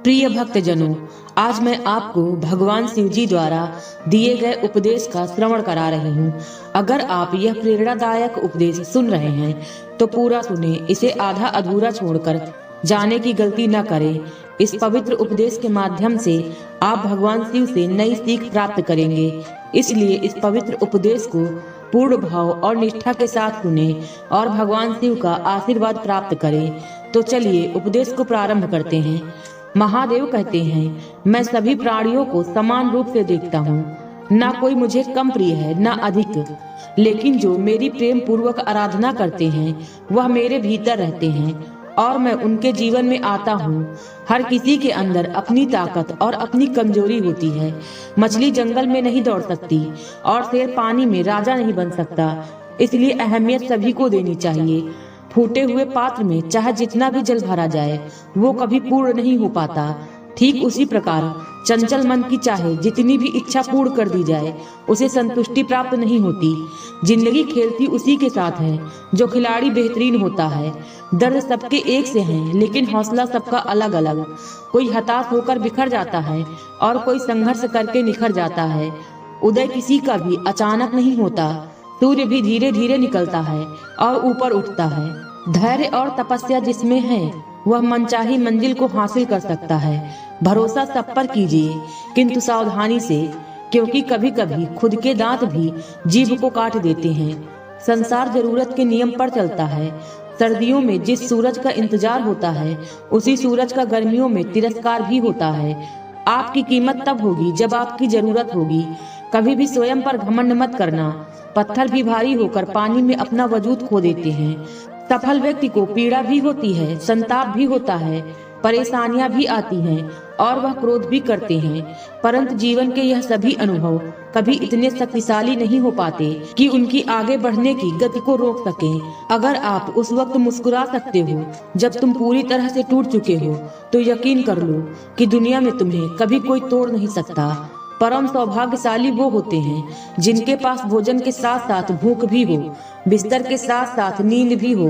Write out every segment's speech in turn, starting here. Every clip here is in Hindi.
प्रिय भक्तजनों, आज मैं आपको भगवान शिव जी द्वारा दिए गए उपदेश का श्रवण करा रही हूँ। अगर आप यह प्रेरणादायक उपदेश सुन रहे हैं तो पूरा सुने, इसे आधा अधूरा छोड़कर जाने की गलती न करें। इस पवित्र उपदेश के माध्यम से आप भगवान शिव से नई सीख प्राप्त करेंगे, इसलिए इस पवित्र उपदेश को पूर्ण भाव और निष्ठा के साथ सुने और भगवान शिव का आशीर्वाद प्राप्त करें। तो चलिए उपदेश को प्रारंभ करते हैं। महादेव कहते हैं, मैं सभी प्राणियों को समान रूप से देखता हूँ, ना कोई मुझे कम प्रिय है ना अधिक, लेकिन जो मेरी प्रेम पूर्वक आराधना करते हैं वह मेरे भीतर रहते हैं और मैं उनके जीवन में आता हूँ। हर किसी के अंदर अपनी ताकत और अपनी कमजोरी होती है। मछली जंगल में नहीं दौड़ सकती और शेर पानी में राजा नहीं बन सकता, इसलिए अहमियत सभी को देनी चाहिए। फूटे हुए पात्र में चाहे जितना भी जल भरा जाए वो कभी पूर्ण नहीं हो पाता। ठीक उसी प्रकार चंचल मन की चाहे जितनी भी इच्छा पूर्ण कर दी जाए उसे संतुष्टि प्राप्त नहीं होती। जिंदगी खेलती उसी के साथ है जो खिलाड़ी बेहतरीन होता है। दर्द सबके एक से हैं, लेकिन हौसला सबका अलग अलग। कोई हताश होकर बिखर जाता है और कोई संघर्ष करके निखर जाता है। उदय किसी का भी अचानक नहीं होता। सूर्य भी धीरे धीरे निकलता है और ऊपर उठता है। धैर्य और तपस्या जिसमें है वह मनचाही मंजिल को हासिल कर सकता है। भरोसा सब पर कीजिए, किंतु सावधानी से, क्योंकि कभी कभी खुद के दांत भी जीभ को काट देते हैं। संसार जरूरत के नियम पर चलता है। सर्दियों में जिस सूरज का इंतजार होता है उसी सूरज का गर्मियों में तिरस्कार भी होता है। आपकी कीमत तब होगी जब आपकी जरूरत होगी। कभी भी स्वयं पर घमंड मत करना। पत्थर भी भारी होकर पानी में अपना वजूद खो देते हैं। सफल व्यक्ति को पीड़ा भी होती है, संताप भी होता है, परेशानियां भी आती हैं और वह क्रोध भी करते हैं, परंतु जीवन के यह सभी अनुभव कभी इतने शक्तिशाली नहीं हो पाते कि उनकी आगे बढ़ने की गति को रोक सकें। अगर आप उस वक्त मुस्कुरा सकते हो जब तुम पूरी तरह से टूट चुके हो, तो यकीन कर लो कि दुनिया में तुम्हें कभी कोई तोड़ नहीं सकता। परम सौभाग्यशाली वो होते हैं जिनके पास भोजन के साथ साथ भूख भी हो, बिस्तर के साथ साथ नींद भी हो,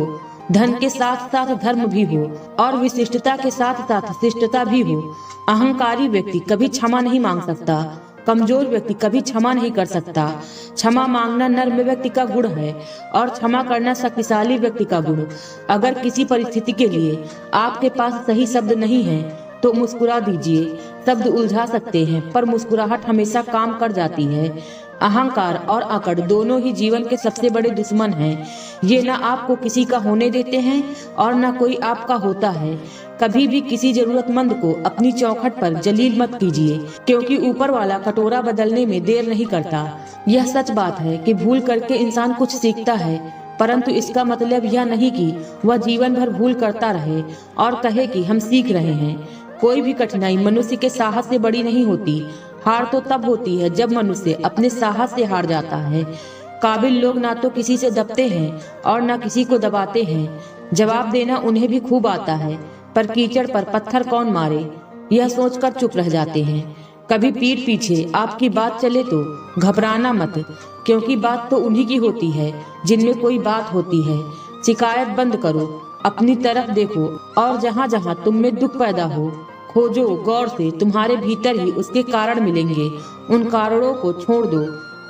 धन के साथ साथ धर्म भी हो और विशिष्टता के साथ साथ शिष्टता भी हो। अहंकारी व्यक्ति कभी क्षमा नहीं मांग सकता। कमजोर व्यक्ति कभी क्षमा नहीं कर सकता। क्षमा मांगना नर्म व्यक्ति का गुण है और क्षमा करना शक्तिशाली व्यक्ति का गुण। अगर किसी परिस्थिति के लिए आपके पास सही शब्द नहीं है तो मुस्कुरा दीजिए। शब्द उलझा सकते हैं पर मुस्कुराहट हमेशा काम कर जाती है। अहंकार और अकड़ दोनों ही जीवन के सबसे बड़े दुश्मन हैं। ये ना आपको किसी का होने देते हैं और ना कोई आपका होता है। कभी भी किसी जरूरतमंद को अपनी चौखट पर जलील मत कीजिए, क्योंकि ऊपर वाला कटोरा बदलने में देर नहीं करता। यह सच बात है कि भूल करके इंसान कुछ सीखता है, परंतु इसका मतलब यह नहीं कि वह जीवन भर भूल करता रहे और कहे कि हम सीख रहे हैं। कोई भी कठिनाई मनुष्य के साहस से बड़ी नहीं होती। हार तो तब होती है जब मनुष्य अपने साहस से हार जाता है। काबिल लोग ना तो किसी से दबते हैं और ना किसी को दबाते हैं। जवाब देना उन्हें भी खूब आता है, पर कीचड़ पर पत्थर कौन मारे, यह सोचकर चुप रह जाते हैं। कभी पीठ पीछे आपकी बात चले तो घबराना मत, क्योंकि बात तो उन्हीं की होती है जिनमें कोई बात होती है। शिकायत बंद करो, अपनी तरफ देखो और जहाँ जहाँ तुम में दुख पैदा हो खोजो गौर से। तुम्हारे भीतर ही उसके कारण मिलेंगे। उन कारणों को छोड़ दो,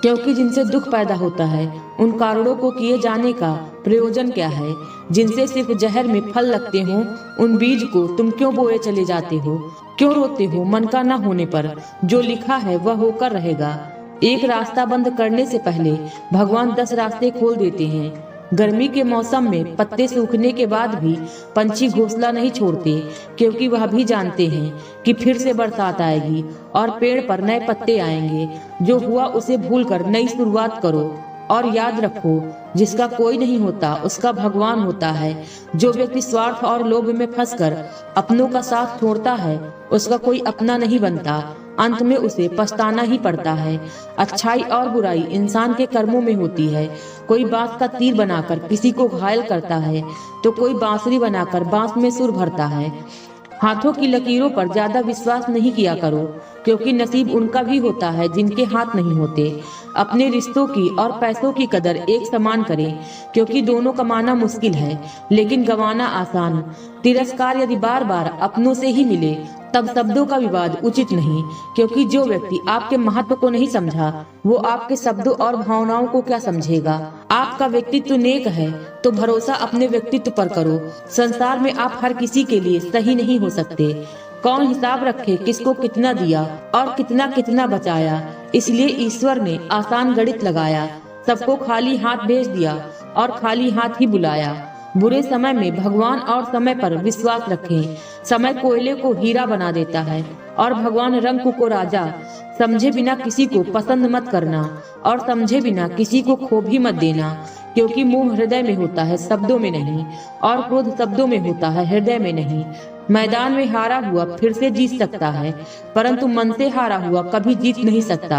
क्योंकि जिनसे दुख पैदा होता है उन कारणों को किए जाने का प्रयोजन क्या है। जिनसे सिर्फ जहर में फल लगते हो उन बीज को तुम क्यों बोए चले जाते हो। क्यों रोते हो मन का न होने पर। जो लिखा है वह होकर रहेगा। एक रास्ता बंद करने से पहले भगवान 10 रास्ते खोल देते हैं। गर्मी के मौसम में पत्ते सूखने के बाद भी पंछी घोंसला नहीं छोड़ते, क्योंकि वह भी जानते हैं कि फिर से बरसात आएगी और पेड़ पर नए पत्ते आएंगे। जो हुआ उसे भूलकर नई शुरुआत करो और याद रखो, जिसका कोई नहीं होता उसका भगवान होता है। जो व्यक्ति स्वार्थ और लोभ में फंसकर अपनों का साथ छोड़ता है उसका कोई अपना नहीं बनता। अंत में उसे पछताना ही पड़ता है। अच्छाई और बुराई इंसान के कर्मों में होती है। कोई बांस का तीर बनाकर किसी को घायल करता है तो कोई बांसुरी बनाकर बांस में सुर भरता है। हाथों की लकीरों पर ज्यादा विश्वास नहीं किया करो, क्योंकि नसीब उनका भी होता है जिनके हाथ नहीं होते। अपने रिश्तों की और पैसों की कदर एक समान करें, क्योंकि दोनों कमाना मुश्किल है लेकिन गंवाना आसान। तिरस्कार यदि बार बार अपनों से ही मिले तब शब्दों का विवाद उचित नहीं, क्योंकि जो व्यक्ति आपके महत्व को नहीं समझा वो आपके शब्दों और भावनाओं को क्या समझेगा। आपका व्यक्तित्व नेक है तो भरोसा अपने व्यक्तित्व पर करो। संसार में आप हर किसी के लिए सही नहीं हो सकते। कौन हिसाब रखे किसको कितना दिया और कितना कितना बचाया। इसलिए ईश्वर ने आसान गणित लगाया, सबको खाली हाथ भेज दिया और खाली हाथ ही बुलाया। बुरे समय में भगवान और समय पर विश्वास रखें। समय कोयले को हीरा बना देता है और भगवान रंग को राजा। समझे बिना किसी को पसंद मत करना और समझे बिना किसी को खो भी मत देना, क्योंकि मोह हृदय में होता है शब्दों में नहीं, और क्रोध शब्दों में होता है हृदय में नहीं। मैदान में हारा हुआ फिर से जीत सकता है, परंतु मन से हारा हुआ कभी जीत नहीं सकता।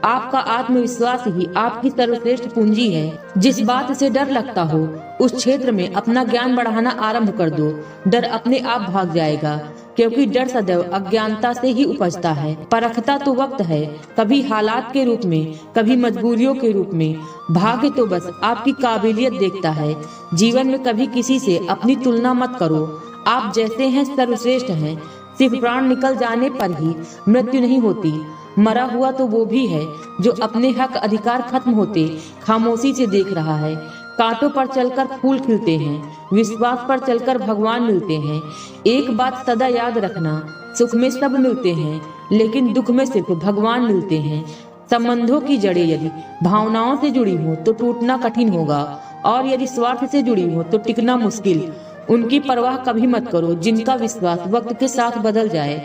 आपका आत्मविश्वास ही आपकी सर्वश्रेष्ठ पूंजी है। जिस बात से डर लगता हो उस क्षेत्र में अपना ज्ञान बढ़ाना आरंभ कर दो। डर अपने आप भाग जाएगा, क्योंकि डर सदैव अज्ञानता से ही उपजता है। परखता तो वक्त है, कभी हालात के रूप में, कभी मजबूरियों के रूप में। भाग्य तो बस आपकी काबिलियत देखता है। जीवन में कभी किसी से अपनी तुलना मत करो। आप जैसे हैं सर्वश्रेष्ठ हैं। सिर्फ प्राण निकल जाने पर ही मृत्यु नहीं होती। मरा हुआ तो वो भी है जो अपने हक अधिकार खत्म होते खामोशी से देख रहा है। कांटों पर चलकर फूल खिलते हैं, विश्वास पर चलकर भगवान मिलते हैं। एक बात सदा याद रखना, सुख में सब मिलते हैं लेकिन दुख में सिर्फ भगवान मिलते हैं। संबंधों की जड़ें यदि भावनाओं से जुड़ी हो तो टूटना कठिन होगा, और यदि स्वार्थ से जुड़ी हो तो टिकना मुश्किल। उनकी परवाह कभी मत करो जिनका विश्वास वक्त के साथ बदल जाए।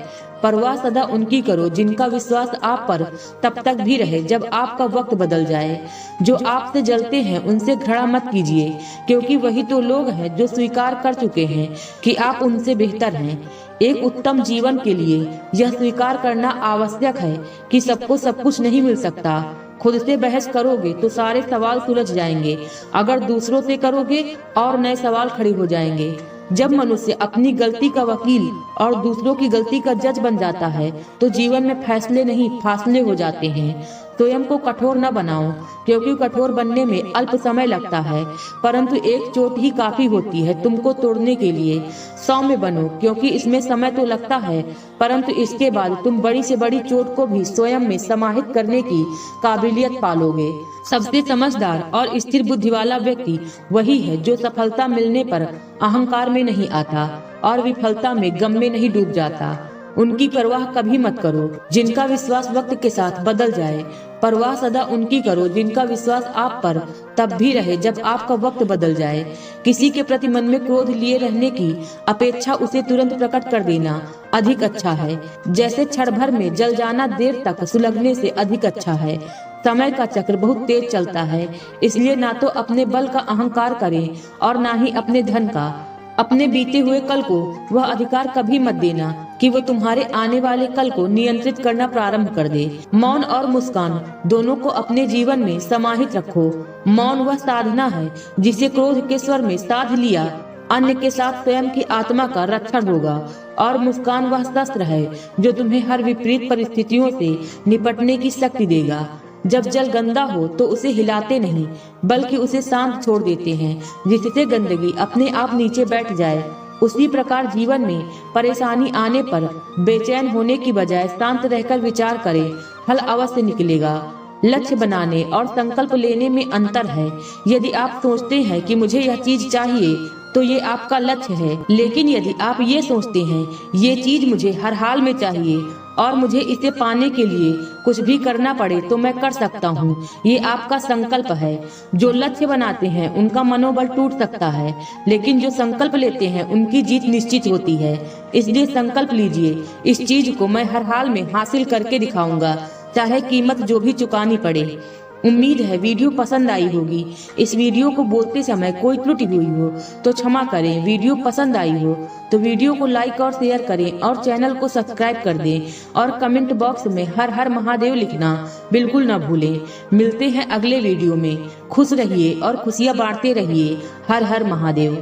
परवाह सदा उनकी करो जिनका विश्वास आप पर तब तक भी रहे जब आपका वक्त बदल जाए। जो आपसे जलते हैं उनसे घृणा मत कीजिए, क्योंकि वही तो लोग हैं जो स्वीकार कर चुके हैं कि आप उनसे बेहतर हैं। एक उत्तम जीवन के लिए यह स्वीकार करना आवश्यक है कि सबको सब कुछ नहीं मिल सकता। खुद से बहस करोगे तो सारे सवाल सुलझ जाएंगे, अगर दूसरों से करोगे और नए सवाल खड़े हो जाएंगे। जब मनुष्य अपनी गलती का वकील और दूसरों की गलती का जज बन जाता है तो जीवन में फैसले नहीं फासले हो जाते हैं। स्वयं को कठोर न बनाओ, क्योंकि कठोर बनने में अल्प समय लगता है, परंतु एक चोट ही काफी होती है तुमको तोड़ने के लिए। सौम्य बनो, क्योंकि इसमें समय तो लगता है, परंतु इसके बाद तुम बड़ी से बड़ी चोट को भी स्वयं में समाहित करने की काबिलियत पालोगे। सबसे समझदार और स्थिर बुद्धि वाला व्यक्ति वही है जो सफलता मिलने पर अहंकार में नहीं आता और विफलता में गम में नहीं डूब जाता। उनकी परवाह कभी मत करो जिनका विश्वास वक्त के साथ बदल जाए। परवाह सदा उनकी करो जिनका विश्वास आप पर तब भी रहे जब आपका वक्त बदल जाए। किसी के प्रति मन में क्रोध लिए रहने की अपेक्षा उसे तुरंत प्रकट कर देना अधिक अच्छा है। जैसे क्षण भर में जल जाना देर तक सुलगने से अधिक अच्छा है। समय का चक्र बहुत तेज चलता है, इसलिए ना तो अपने बल का अहंकार करें और ना ही अपने धन का। अपने बीते हुए कल को वह अधिकार कभी मत देना कि वो तुम्हारे आने वाले कल को नियंत्रित करना प्रारंभ कर दे। मौन और मुस्कान दोनों को अपने जीवन में समाहित रखो। मौन वह साधना है जिसे क्रोध के स्वर में साध लिया अन्य के साथ स्वयं की आत्मा का रक्षण होगा, और मुस्कान वह शस्त्र है जो तुम्हें हर विपरीत परिस्थितियों से निपटने की शक्ति देगा। जब जल गंदा हो तो उसे हिलाते नहीं बल्कि उसे शांत छोड़ देते हैं, जिससे गंदगी अपने आप नीचे बैठ जाए। उसी प्रकार जीवन में परेशानी आने पर बेचैन होने की बजाय शांत रहकर विचार करें, हल अवश्य निकलेगा। लक्ष्य बनाने और संकल्प लेने में अंतर है। यदि आप सोचते हैं कि मुझे यह चीज चाहिए तो ये आपका लक्ष्य है, लेकिन यदि आप ये सोचते हैं ये चीज मुझे हर हाल में चाहिए और मुझे इसे पाने के लिए कुछ भी करना पड़े तो मैं कर सकता हूँ, ये आपका संकल्प है। जो लक्ष्य बनाते हैं उनका मनोबल टूट सकता है, लेकिन जो संकल्प लेते हैं उनकी जीत निश्चित होती है। इसलिए संकल्प लीजिए, इस चीज को मैं हर हाल में हासिल करके दिखाऊंगा, चाहे कीमत जो भी चुकानी पड़े। उम्मीद है वीडियो पसंद आई होगी। इस वीडियो को बोलते समय कोई त्रुटि हुई हो तो क्षमा करें। वीडियो पसंद आई हो तो वीडियो को लाइक और शेयर करें और चैनल को सब्सक्राइब कर दें, और कमेंट बॉक्स में हर हर महादेव लिखना बिल्कुल न भूलें। मिलते हैं अगले वीडियो में। खुश रहिए और खुशियां बांटते रहिए। हर हर महादेव।